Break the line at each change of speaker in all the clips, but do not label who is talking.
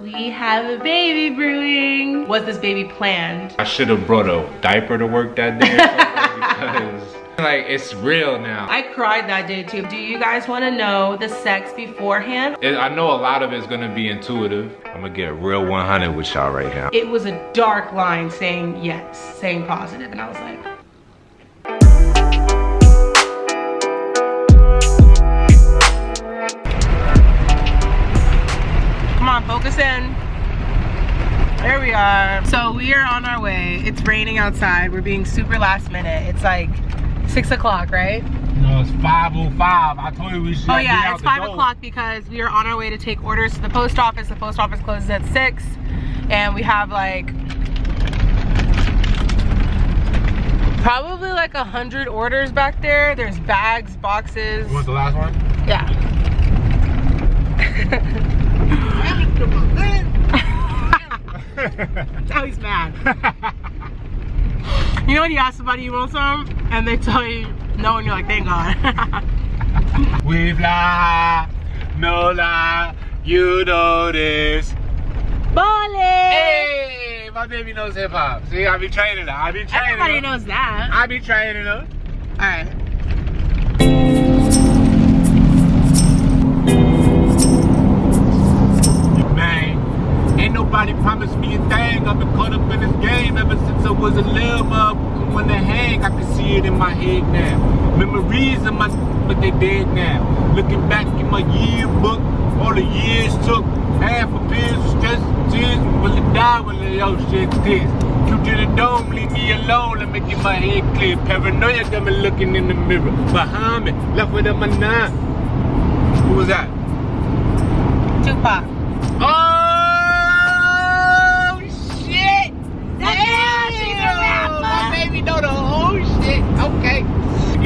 We have a baby brewing. Was this baby planned?
I should have brought a diaper to work that day because like it's real now.
I cried that day too. Do you guys want to know the sex beforehand?
I know a lot of it's gonna be intuitive. I'm gonna get real 100 with y'all right now.
It was a dark line saying yes, saying positive, and I was like, come on, focus in. There we are. So we are on our way. It's raining outside. We're being super last minute. It's like 6 o'clock, right?
No, it's 5:05. I told you we should.
Oh yeah, it's 5 o'clock because we are on our way to take orders to the post office. The post office closes at 6, and we have like probably like 100 orders back there. There's bags, boxes.
What was the last one?
Yeah. Now he's mad. You know when you ask somebody you want some and they tell you no and you're like, thank God.
We fly, no lie, you know this.
Ballin'!
Hey, my baby knows hip hop. See, I be training her.
Everybody knows that.
I be training her.
Alright.
Ain't nobody promised me a thing. I've been caught up in this game ever since I was a little motherfucker. When they hang, I can see it in my head now. Memories of my, but they dead now. Looking back in my yearbook, all the years took. Half a pills, stress, tears. Will it die? Will it yo shit this? You to the dome, leave me alone. Let me get my head clear. Paranoia got me looking in the mirror. Behind me, left with my nine. Who was that?
Tupac.
Oh! Know the whole shit. Okay. Let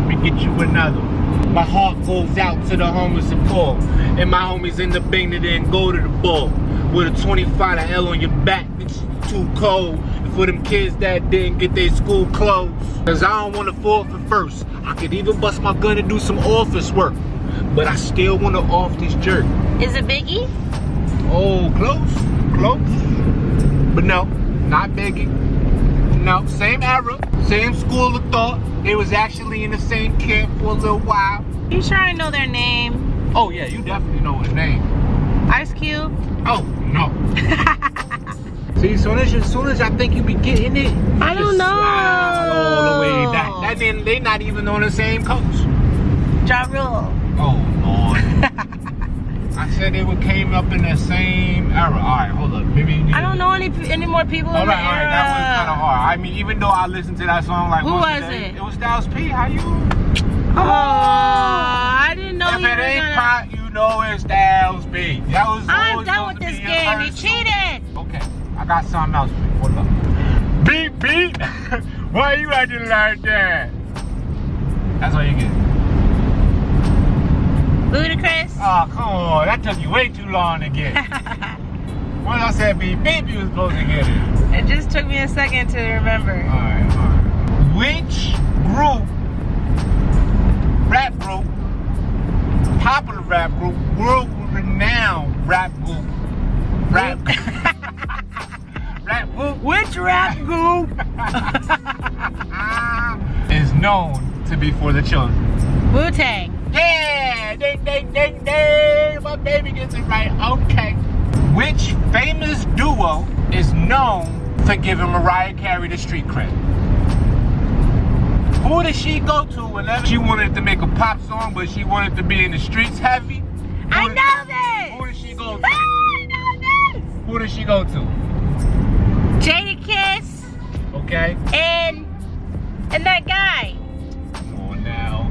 me get you another one. My heart goes out to the homeless and poor. And my homies in the bank that didn't go to the ball. With a 25 L on your back, it's too cold. And for them kids that didn't get their school clothes. Cause I don't want to fall for first. I could even bust my gun and do some office work. But I still want to off this jerk.
Is it Biggie?
Oh, close. But no, not Biggie. No, same era, same school of thought. They was actually in the same camp for a little while.
You sure I know their name?
Oh yeah, you definitely know his name.
Ice Cube?
Oh, no. See, as soon as I think you be getting it,
I don't know.
Slide all the way back. That then they not even on the same coast.
Ja Rule.
Oh Lord. I said they came up in the same era. Alright, hold up. Maybe
I don't know any more people in the era.
Alright, that was kind of hard. I mean, even though I listened to that song like
who was it?
It was Styles P. How you?
Oh, I didn't know.
If it ain't pot, you know it's Styles P. That was.
I'm done with this game. You cheated.
Okay, I got something else for you. Hold up. Beat. Why you acting like that? That's all you get.
Ludicrous.
Oh, come on. That took you way too long to get. Once I said beep, you was supposed to get it.
It just took me a second to remember.
Alright. Which popular rap group, world-renowned rap group,
Which rap group
is known to be for the children?
Wu-Tang.
Yeah! Ding, ding, ding, ding! My baby gets it right. Okay. Which famous duo is known for giving Mariah Carey the street cred? Who did she go to whenever she wanted to make a pop song, but she wanted to be in the streets heavy?
I know this!
Who did she go to?
I know this!
Who did she go to?
Jadakiss.
Okay.
And that guy.
Come on now.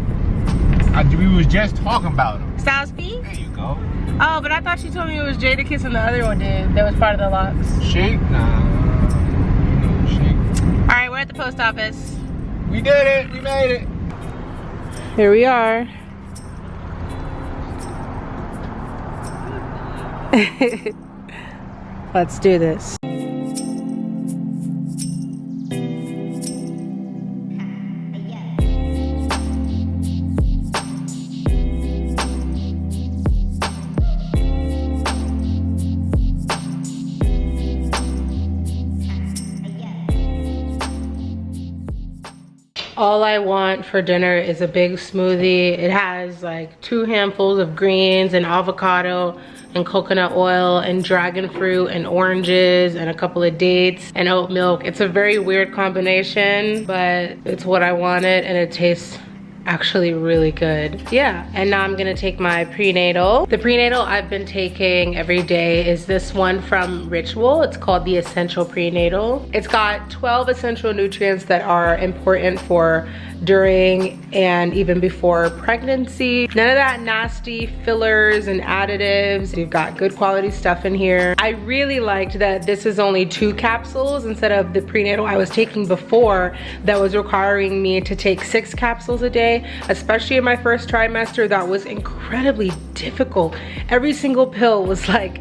We was just talking about him.
Styles P?
There you go.
Oh, but I thought she told me it was Jadakiss and the other one did. That was part of the locks.
Shake? Nah. No, Shake.
Alright, we're at the post office.
We did it. We made it.
Here we are. Let's do this. All I want for dinner is a big smoothie. It has like 2 handfuls of greens and avocado and coconut oil and dragon fruit and oranges and a couple of dates and oat milk. It's a very weird combination, but it's what I wanted and it tastes actually really good. Yeah, and now I'm gonna take my prenatal. The prenatal I've been taking every day is this one from Ritual. It's called the Essential Prenatal. It's got 12 essential nutrients that are important for during and even before pregnancy. None of that nasty fillers and additives. You've got good quality stuff in here. I really liked that this is only 2 capsules instead of the prenatal I was taking before that was requiring me to take 6 capsules a day. Especially in my first trimester, that was incredibly difficult. Every single pill was like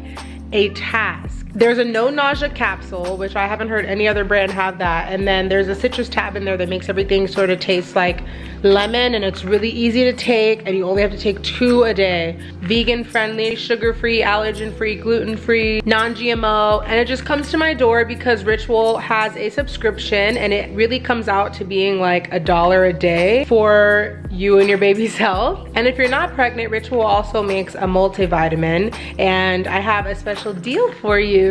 a task. There's a no nausea capsule, which I haven't heard any other brand have that. And then there's a citrus tab in there that makes everything sort of taste like lemon, and it's really easy to take, and you only have to take 2 a day. Vegan friendly, sugar free, allergen free, gluten free, non-GMO, and it just comes to my door because Ritual has a subscription, and it really comes out to being like $1 a day for you and your baby's health. And if you're not pregnant, Ritual also makes a multivitamin, and I have a special deal for you.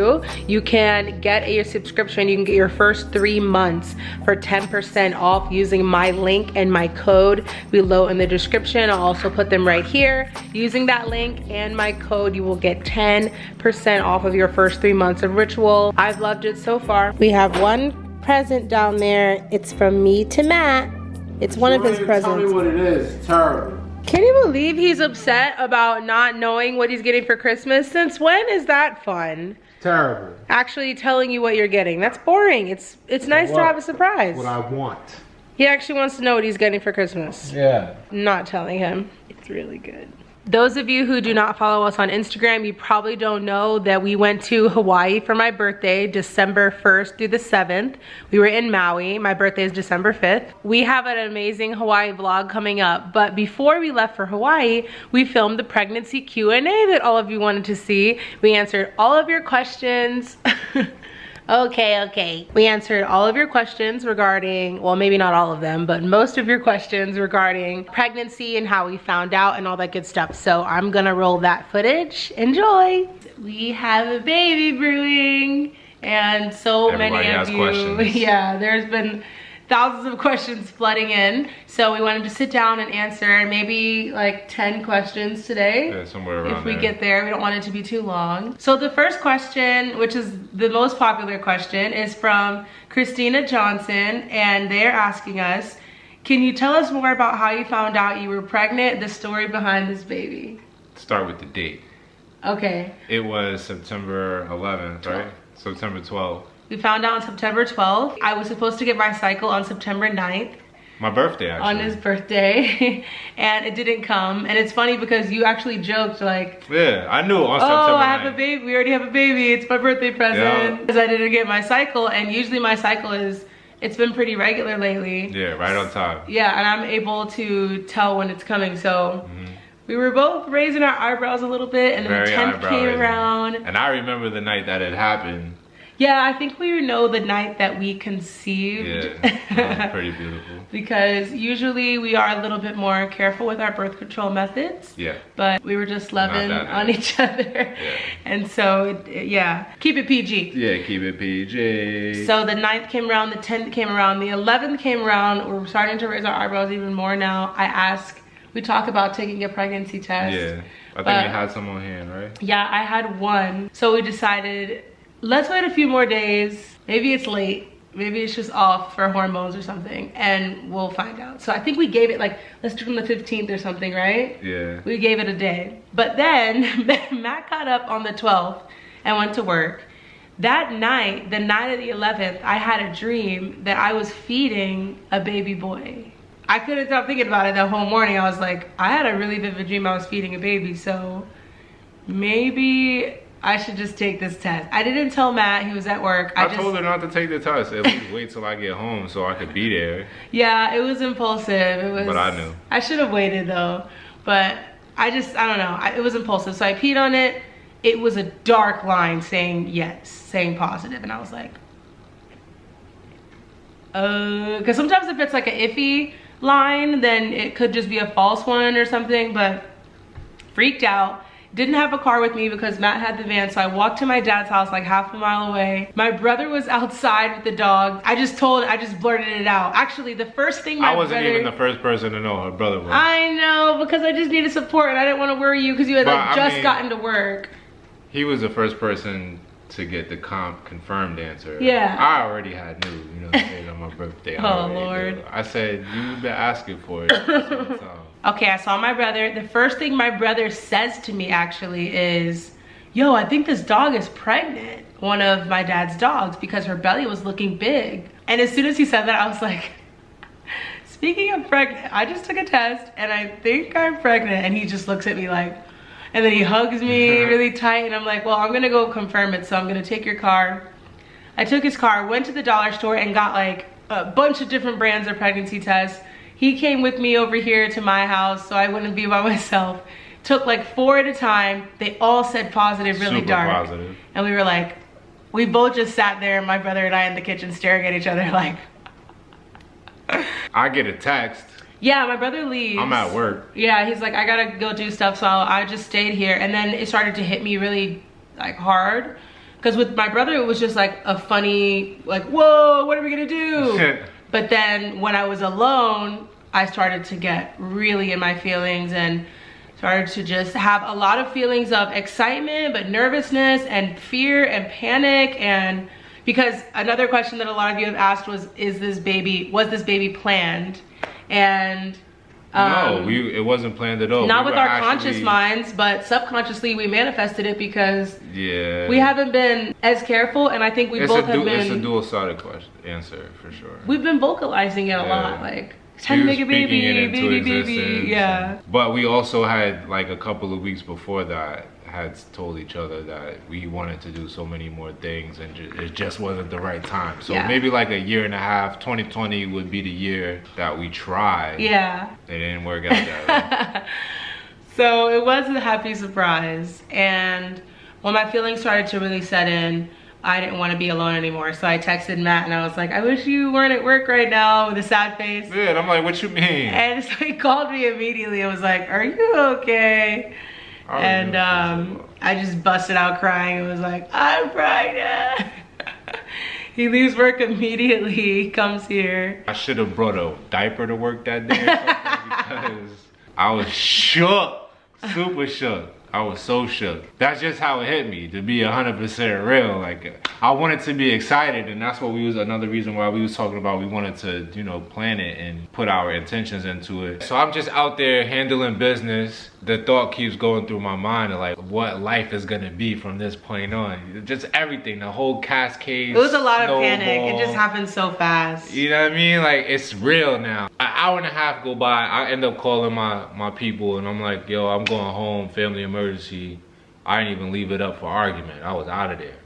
You can get a subscription. You can get your first 3 months for 10% off using my link and my code below in the description. I'll also put them right here. Using that link and my code, you will get 10% off of your first 3 months of Ritual. I've loved it so far. We have one present down there. It's from me to Matt. It's one of his presents.
Tell me what it is. It's terrible.
Can you believe he's upset about not knowing what he's getting for Christmas? Since when is that fun?
Terrible.
Actually telling you what you're getting. That's boring. It's nice to have a surprise.
What I want.
He actually wants to know what he's getting for Christmas.
Yeah.
Not telling him. It's really good. Those of you who do not follow us on Instagram, you probably don't know that we went to Hawaii for my birthday, December 1st through the 7th. We were in Maui. My birthday is December 5th. We have an amazing Hawaii vlog coming up, but before we left for Hawaii, we filmed the pregnancy Q&A that all of you wanted to see. We answered all of your questions. Okay. We answered all of your questions regarding, well, maybe not all of them, but most of your questions regarding pregnancy and how we found out and all that good stuff. So I'm gonna roll that footage. Enjoy. We have a baby brewing, and so
Everybody
many of you,
questions.
Yeah, there's been thousands of questions flooding in. So we wanted to sit down and answer maybe like 10 questions today.
Yeah, somewhere around
if we
there.
get there. We don't want it to be too long. So the first question, which is the most popular question, is from Christina Johnson, and they're asking us, can you tell us more about how you found out you were pregnant, the story behind this baby?
Start with the date.
Okay.
It was September 11th, right? September 12th.
We found out on September 12th. I was supposed to get my cycle on September 9th.
My birthday, actually.
On his birthday. And it didn't come. And it's funny because you actually joked like,
yeah, I knew on September 9th.
Oh, I have a baby. We already have a baby. It's my birthday present. Because I didn't get my cycle. And usually my cycle it's been pretty regular lately.
Yeah, right on time.
Yeah, and I'm able to tell when it's coming. So we were both raising our eyebrows a little bit. And then the 10th came around.
And I remember the night that it happened.
Yeah, I think we know the night that we conceived.
Yeah, that was pretty beautiful.
Because usually we are a little bit more careful with our birth control methods.
Yeah.
But we were just loving on each other. Yeah. And so, yeah, keep it PG.
Yeah, keep it PG.
So the 9th came around, the 10th came around, the 11th came around. We're starting to raise our eyebrows even more now. We talk about taking a pregnancy test.
Yeah, I think you had some on hand, right?
Yeah, I had one. So we decided, let's wait a few more days. Maybe it's late. Maybe it's just off for hormones or something, and we'll find out. So I think we gave it like, let's do it on the 15th or something, right?
Yeah.
We gave it a day. But then Matt got up on the 12th and went to work. That night, the night of the 11th, I had a dream that I was feeding a baby boy. I couldn't stop thinking about it that whole morning. I was like, I had a really vivid dream I was feeding a baby, so maybe I should just take this test. I didn't tell Matt, he was at work.
I told her not to take the test. At least wait till I get home so I could be there.
Yeah, it was impulsive.
But I knew.
I should have waited though. But I don't know. It was impulsive. So I peed on it. It was a dark line saying yes, saying positive. And I was like, because sometimes if it's like an iffy line, then it could just be a false one or something. But freaked out. Didn't have a car with me because Matt had the van, so I walked to my dad's house like half a mile away. My brother was outside with the dog. I just blurted it out. Actually, the first thing
I wasn't even the first person to know her brother was.
I know, because I just needed support and I didn't want to worry you because you had just gotten to work.
He was the first person to get the confirmed answer.
Yeah.
I already had news, you know what I'm saying, on my birthday.
Oh, Lord.
I said, you've been asking for it.
Okay, I saw my brother. The first thing my brother says to me actually is, yo, I think this dog is pregnant. One of my dad's dogs, because her belly was looking big. And as soon as he said that, I was like, speaking of pregnant, I just took a test and I think I'm pregnant. And he just looks at me like, and then he hugs me really tight. And I'm like, well, I'm gonna go confirm it. So I'm gonna take your car. I took his car, went to the dollar store and got like a bunch of different brands of pregnancy tests. He came with me over here to my house so I wouldn't be by myself. Took like 4 at a time. They all said positive, really
Super
dark.
Positive. And
we were like, we both just sat there, my brother and I in the kitchen staring at each other like.
I get a text.
Yeah, my brother leaves.
I'm at work.
Yeah, he's like, I gotta go do stuff, so I just stayed here. And then it started to hit me really like hard. Because with my brother, it was just like a funny, like, whoa, what are we gonna do? But then when I was alone, I started to get really in my feelings and started to just have a lot of feelings of excitement, but nervousness and fear and panic. And because another question that a lot of you have asked was this baby planned? And
no, it wasn't planned at all.
Not with our conscious minds, but subconsciously we manifested it because we haven't been as careful, and I think we both have been.
It's a dual-sided answer for sure.
We've been vocalizing it a lot, like it's time to make a baby. Yeah.
But we also had like a couple of weeks before that had told each other that we wanted to do so many more things and it just wasn't the right time. So maybe like a year and a half, 2020 would be the year that we tried.
Yeah.
It didn't work out that way.
So it was a happy surprise. And when my feelings started to really set in, I didn't want to be alone anymore. So I texted Matt and I was like, I wish you weren't at work right now, with a sad face.
Yeah, and I'm like, what you mean?
And so he called me immediately. I was like, are you okay? And I just busted out crying and was like, I'm pregnant. He leaves work immediately, comes here.
I should have brought a diaper to work that day or something because I was shook, super shook. I was so shook. That's just how it hit me, to be 100% real. Like, I wanted to be excited, and that's what another reason why we was talking about we wanted to, you know, plan it and put our intentions into it. So I'm just out there handling business. The thought keeps going through my mind of like what life is gonna be from this point on. Just everything, the whole cascade.
It was a lot of panic. It just happened so fast.
You know what I mean? Like, it's real now. An hour and a half go by, I end up calling my people and I'm like, yo, I'm going home, family emergency. I didn't even leave it up for argument. I was out of there.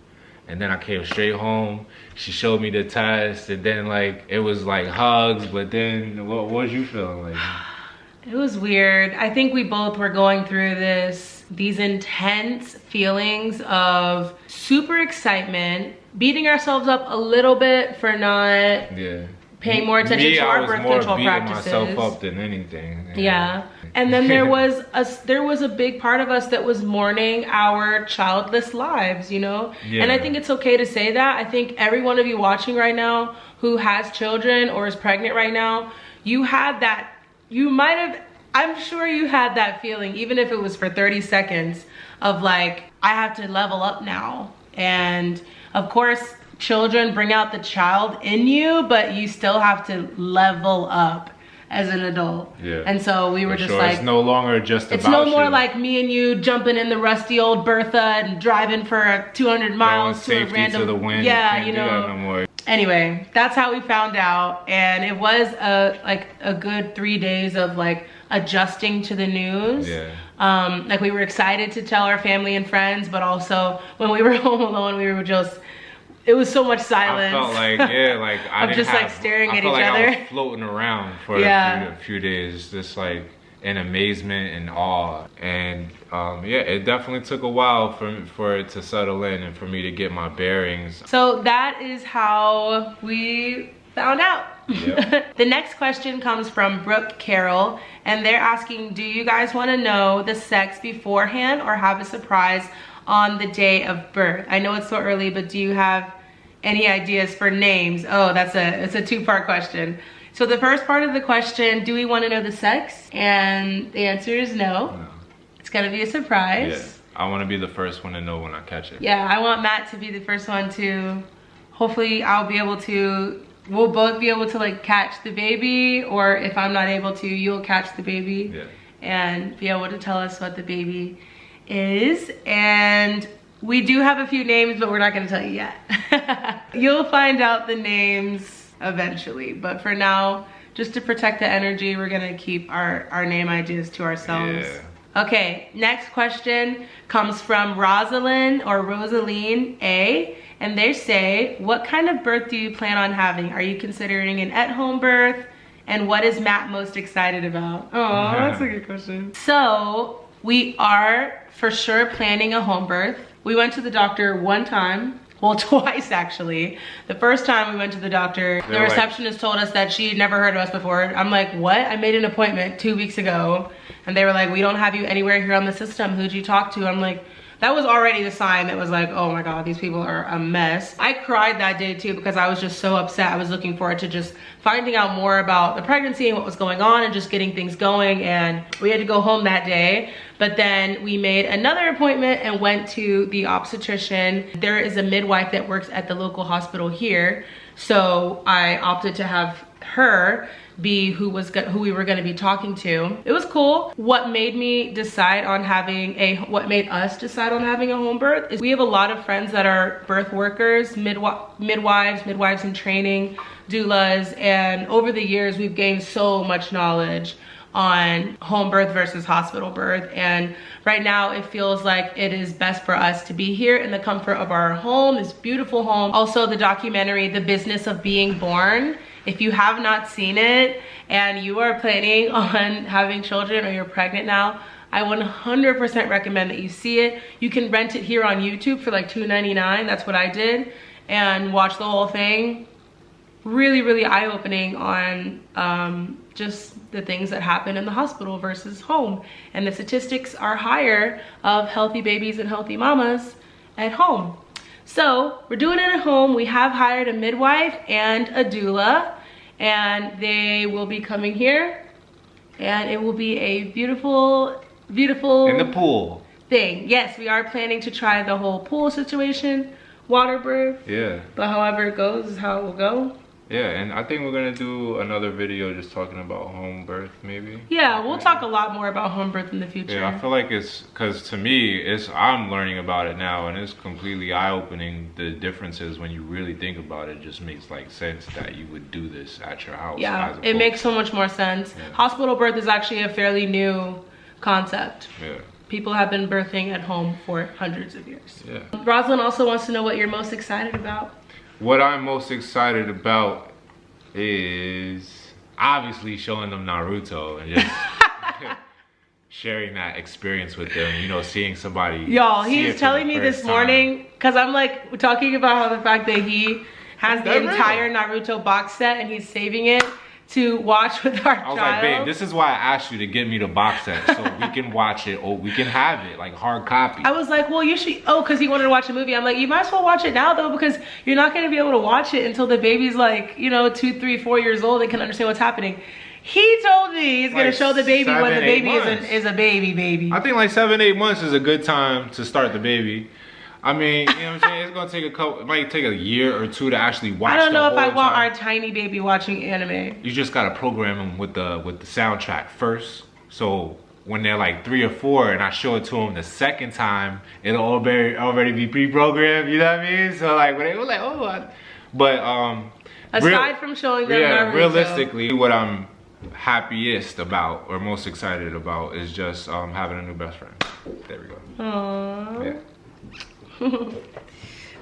And then I came straight home. She showed me the test and then like, it was like hugs, but then what was you feeling like?
It was weird. I think we both were going through these intense feelings of super excitement, beating ourselves up a little bit for not paying more attention to our birth control practices.
I was more beating myself up than anything.
Yeah. And then there was a big part of us that was mourning our childless lives, you know? Yeah. And I think it's okay to say that. I think every one of you watching right now who has children or is pregnant right now, you had that. You might have, I'm sure you had that feeling, even if it was for 30 seconds, of like, I have to level up now. And of course, children bring out the child in you, but you still have to level up as an adult. Yeah. And so we were just like,
it's no longer just about you.
It's no more like me and you jumping in the rusty old Bertha and driving for 200 miles to a random,
to the wind.
Yeah, you know. No more. Anyway, that's how we found out, and it was a good 3 days of like adjusting to the news. Yeah. Like we were excited to tell our family and friends, but also when we were home alone, we were just, it was so much silence.
I felt like, like I didn't
just like staring at each other.
I was floating around for a few days, just like in amazement and awe. And it definitely took a while for it to settle in and for me to get my bearings.
So that is how we found out.
Yep.
The next question comes from Brooke Carroll, and they're asking, do you guys want to know the sex beforehand or have a surprise on the day of birth? I know it's so early, but do you have any ideas for names? Oh, it's a two-part question. So the first part of the question, do we want to know the sex? And the answer is no. It's gonna be a surprise.
Yeah, I want to be the first one to know when I catch it.
Yeah, I want Matt to be the first one to, hopefully we'll both be able to like catch the baby, or if I'm not able to, you'll catch the baby.
Yeah.
And be able to tell us what the baby is. And we do have a few names, but we're not gonna tell you yet. You'll find out the names eventually, but for now, just to protect the energy, we're gonna keep our name ideas to ourselves.
Yeah.
Okay, next question comes from Rosaline A, and they say, what kind of birth do you plan on having? Are you considering an at-home birth? And what is Matt most excited about? Oh, that's a good question. So we are for sure planning a home birth. We went to the doctor one time. Well, twice actually. The first time we went to the doctor, the receptionist told us that she had never heard of us before. I'm like, what? I made an appointment 2 weeks ago. And they were like, we don't have you anywhere here on the system. Who'd you talk to? I'm like, that was already the sign that was like, oh my God, these people are a mess. I cried that day too because I was just so upset. I was looking forward to just finding out more about the pregnancy and what was going on and just getting things going. And we had to go home that day. But then we made another appointment and went to the obstetrician. There is a midwife that works at the local hospital here. So I opted to have her be who we were going to be talking to. It was cool. What made us decide on having a home birth is we have a lot of friends that are birth workers, midwives in training, doulas, and over the years we've gained so much knowledge on home birth versus hospital birth, and right now it feels like it is best for us to be here in the comfort of our home, this beautiful home. Also, the documentary The Business of Being Born, if you have not seen it and you are planning on having children or you're pregnant now, I 100% recommend that you see it. You can rent it here on YouTube for like $2.99. That's what I did, and watch the whole thing. Really, really eye-opening on just the things that happen in the hospital versus home. And the statistics are higher of healthy babies and healthy mamas at home. So we're doing it at home. We have hired a midwife and a doula, and they will be coming here, and it will be a beautiful, beautiful
in the pool
thing. Yes, we are planning to try the whole pool situation, water birth.
Yeah. But
however it goes is how it will go.
Yeah, and I think we're gonna do another video just talking about home birth, maybe.
Yeah, we'll talk a lot more about home birth in the future.
Yeah, I feel like it's, cause to me, I'm learning about it now, and it's completely eye-opening. The differences when you really think about it, it just makes like sense that you would do this at your house.
Yeah, it makes so much more sense. Yeah. Hospital birth is actually a fairly new concept.
Yeah.
People have been birthing at home for hundreds of years.
Yeah.
Rosalind also wants to know what you're most excited about.
What I'm most excited about is obviously showing them Naruto and just sharing that experience with them, you know, seeing somebody.
Y'all, he's telling me this morning, because I'm like talking about how the fact that he has the entire Naruto box set and he's saving it to watch with our child.
I was like, babe, this is why I asked you to get me the box set so we can watch it, or we can have it like hard copy.
I was like, well, you should, because he wanted to watch a movie. I'm like, you might as well watch it now though, because you're not going to be able to watch it until the baby's like, you know, 2, 3, 4 years old and can understand what's happening. He told me he's going to show the baby when the baby is a baby.
I think like 7, 8 months is a good time to start the baby. I mean, you know what I'm saying? It's gonna take it might take a year or 2 to actually watch.
I don't know if I want our tiny baby watching anime.
You just gotta program them with the soundtrack first. So when they're like 3 or 4 and I show it to them the second time, it'll already be pre-programmed, you know what I mean? So like when they were like,
aside from showing them Naruto,
realistically, what I'm happiest about or most excited about is just having a new best friend. There we go.
Aww.
Yeah.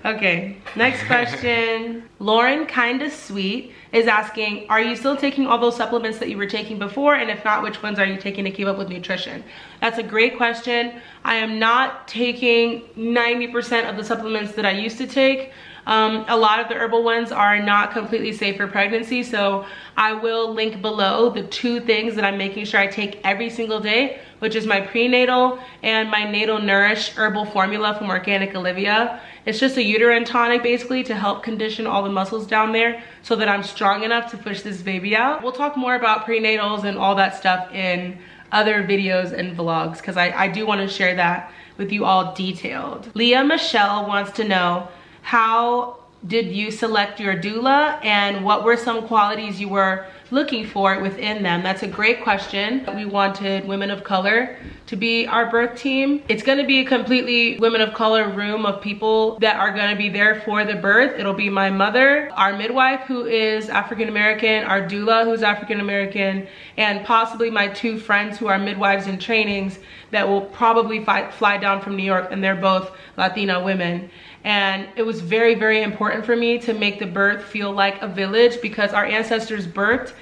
Okay, next question. Lauren Kinda Sweet is asking, are you still taking all those supplements that you were taking before? And if not, which ones are you taking to keep up with nutrition? That's a great question. I am not taking 90% of the supplements that I used to take. A lot of the herbal ones are not completely safe for pregnancy, so I will link below the 2 things that I'm making sure I take every single day, which is my prenatal and my natal nourish herbal formula from Organic Olivia. It's just a uterine tonic basically to help condition all the muscles down there so that I'm strong enough to push this baby out. We'll talk more about prenatals and all that stuff in other videos and vlogs, because I do want to share that with you all detailed. Leah Michelle wants to know, how did you select your doula and what were some qualities you were looking for within them? That's a great question. We wanted women of color to be our birth team. It's gonna be a completely women of color room of people that are gonna be there for the birth. It'll be my mother, our midwife who is African American, our doula who's African American, and possibly my 2 friends who are midwives in trainings that will probably fly down from New York, and they're both Latina women. And it was very, very important for me to make the birth feel like a village, because our ancestors birthed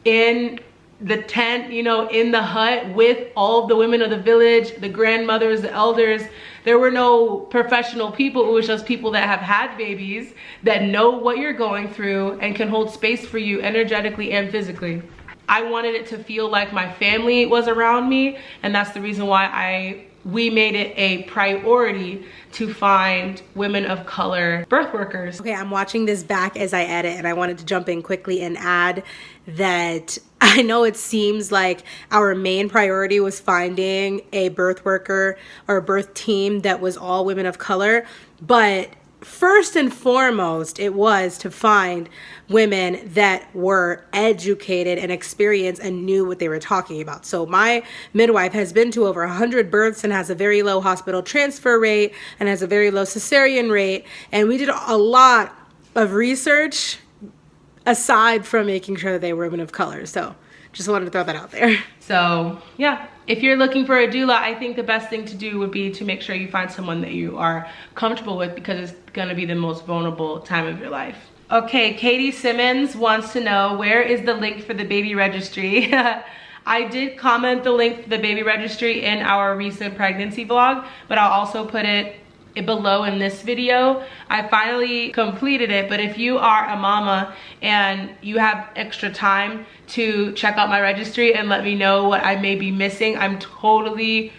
in the tent, you know, in the hut with all of the women of the village, the grandmothers, the elders. There were no professional people. It was just people that have had babies that know what you're going through and can hold space for you energetically and physically. I wanted it to feel like my family was around me, and that's the reason why we made it a priority to find women of color birth workers.
Okay, I'm watching this back as I edit, and I wanted to jump in quickly and add that I know it seems like our main priority was finding a birth worker or a birth team that was all women of color, but first and foremost, it was to find women that were educated and experienced and knew what they were talking about. So my midwife has been to over 100 births and has a very low hospital transfer rate and has a very low cesarean rate. And we did a lot of research aside from making sure that they were women of color. So just wanted to throw that out there.
So yeah, if you're looking for a doula, I think the best thing to do would be to make sure you find someone that you are comfortable with, because it's gonna be the most vulnerable time of your life. Okay, Katie Simmons wants to know, where is the link for the baby registry? I did comment the link for the baby registry in our recent pregnancy vlog, but I'll also put it below in this video. I finally completed it, but if you are a mama and you have extra time to check out my registry and let me know what I may be missing, I'm totally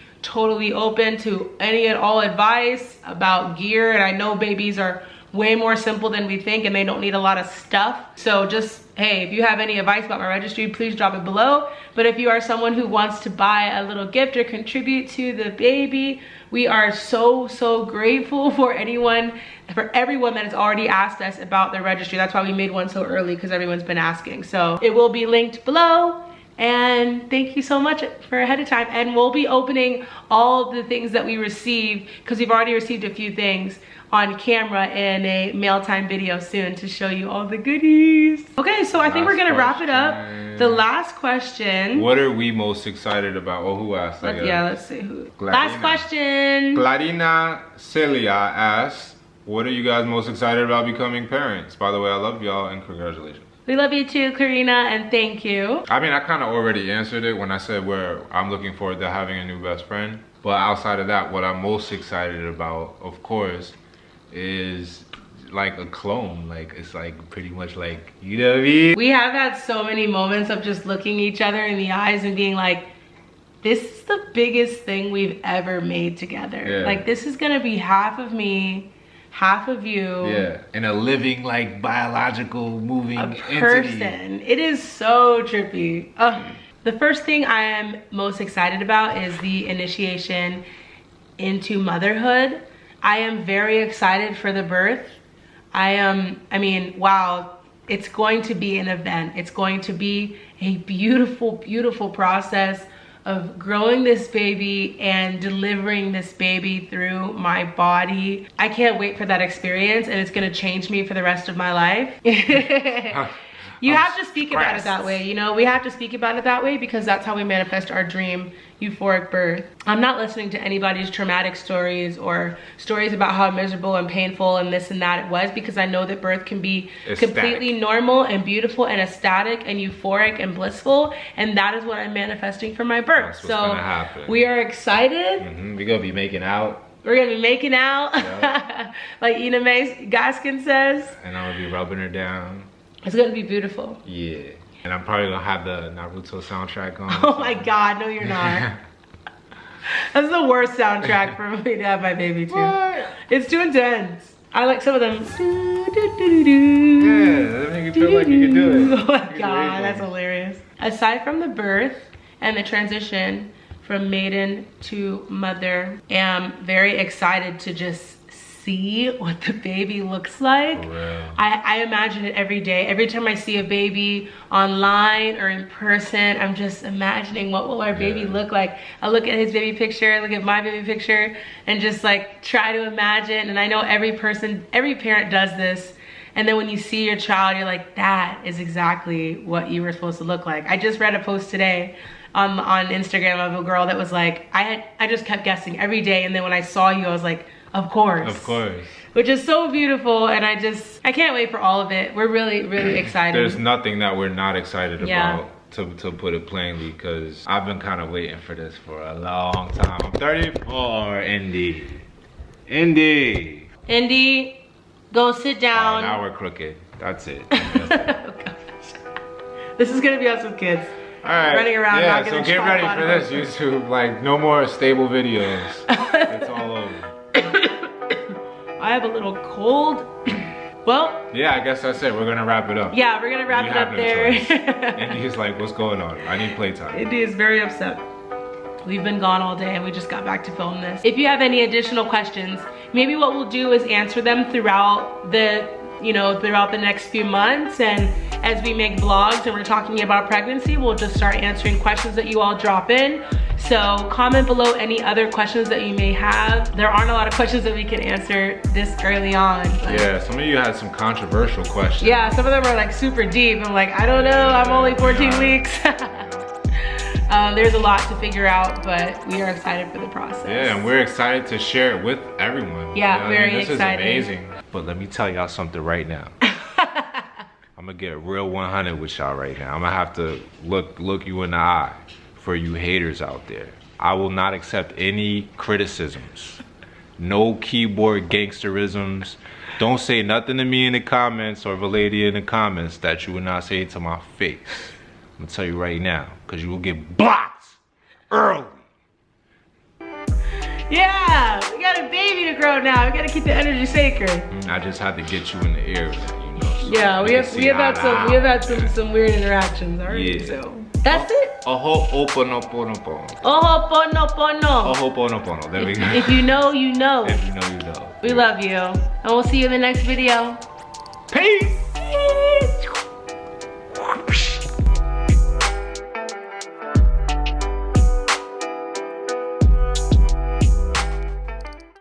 open to any and all advice about gear. And I know babies are way more simple than we think and they don't need a lot of stuff. So just, hey, if you have any advice about my registry, please drop it below. But if you are someone who wants to buy a little gift or contribute to the baby, we are so grateful for everyone that has already asked us about the registry. That's why we made one so early, because everyone's been asking. So it will be linked below. And thank you so much for ahead of time. And we'll be opening all the things that we received, because we've already received a few things, on camera in a mail time video soon to show you all the goodies. Okay, so I think we're gonna wrap it up. The last question.
What are we most excited about? Or who asked?
Yeah, let's see who.
Gladina.
Last question.
Gladina Celia asks, what are you guys most excited about becoming parents? By the way, I love y'all and congratulations.
We love you too, Karina, and thank you.
I mean, I kind of already answered it when I said where I'm looking forward to having a new best friend. But outside of that, what I'm most excited about, of course, is like a clone. Like, it's like pretty much like, you know what I mean?
We have had so many moments of just looking each other in the eyes and being like, this is the biggest thing we've ever made together.
Yeah.
Like, this is gonna be half of me, half of you.
Yeah, and a living, like, biological, moving
person.
entity.
It is so trippy. The first thing I am most excited about is the initiation into motherhood. I am very excited for the birth. I mean, wow, it's going to be an event. It's going to be a beautiful process of growing this baby and delivering this baby through my body. I can't wait for that experience, and it's gonna change me for the rest of my life. You have to speak about it that way, you know? We have to speak about it that way because that's how we manifest our dream euphoric birth. I'm not listening to anybody's traumatic stories or stories about how miserable and painful and this and that it was, because I know that birth can be completely normal and beautiful and ecstatic and euphoric and blissful, and that is what I'm manifesting for my birth.
That's what's gonna happen.
We are excited.
We're gonna be making out.
We're gonna be making out,
Yep.
like Ina May Gaskin says.
And I'm gonna be rubbing her down.
It's gonna be beautiful.
Yeah. And I'm probably gonna have the Naruto soundtrack on.
Oh my God, no you're not. That's the worst soundtrack for me to have my baby to.
What?
It's too intense. I like some of them.
Yeah, that make you feel like you can do it.
Oh my God, that's hilarious. Aside from the birth and the transition from maiden to mother, am very excited to just see what the baby looks like.
For real.
I imagine it every day. Every time I see a baby online or in person, I'm just imagining what will our baby look like. I look at his baby picture, look at my baby picture, and just like try to imagine. And I know every parent does this. And then when you see your child, you're like, that is exactly what you were supposed to look like. I just read a post today on Instagram of a girl that was like, I just kept guessing every day. And then when I saw you, I was like, of course.
Of course.
Which is so beautiful, and I can't wait for all of it. We're really, really excited.
There's nothing that we're not excited about, to put it plainly, because I've been kind of waiting for this for a long time. I'm 34, Indy.
Indy, go sit
Oh,
down.
now we're crooked. That's it.
Oh, gosh. This is gonna be us with kids.
All right.
Running around,
yeah,
not
so
getting
get
shot
ready
by
for
the
this, YouTube. Like, no more stable videos. It's all over.
I have a little cold. Well.
Yeah, I guess that's it. We're gonna wrap it up.
Yeah, we're gonna wrap it up there.
And he's like, what's going on? I need playtime.
Indy is very upset. We've been gone all day and we just got back to film this. If you have any additional questions, maybe what we'll do is answer them throughout the next few months, and as we make vlogs and we're talking about pregnancy, we'll just start answering questions that you all drop in. So comment below any other questions that you may have. There aren't a lot of questions that we can answer this early on.
Yeah, some of you had some controversial questions.
Yeah, some of them are like super deep. I'm like, I don't know, I'm only 14 weeks. There's a lot to figure out, but we are excited for the process.
Yeah, and we're excited to share it with everyone.
Yeah, very
this
excited.
This is amazing. But let me tell y'all something right now. I'm gonna get real 100 with y'all right now. I'm gonna have to look you in the eye for you haters out there. I will not accept any criticisms. No keyboard gangsterisms. Don't say nothing to me in the comments or Veladya in the comments that you would not say to my face. I'm gonna tell you right now, because you will get blocked early.
Yeah, we got a baby to grow now. We gotta keep the energy sacred.
I just had to get you in the air, you know. So
Yeah, we have had some weird interactions already.
Yeah.
So that's it.
Oho'oponopono.
Oho'oponopono.
Oho'oponopono. There we go.
If you know, you know.
If you know, you know.
We love you, and we'll see you in the next video.
Peace.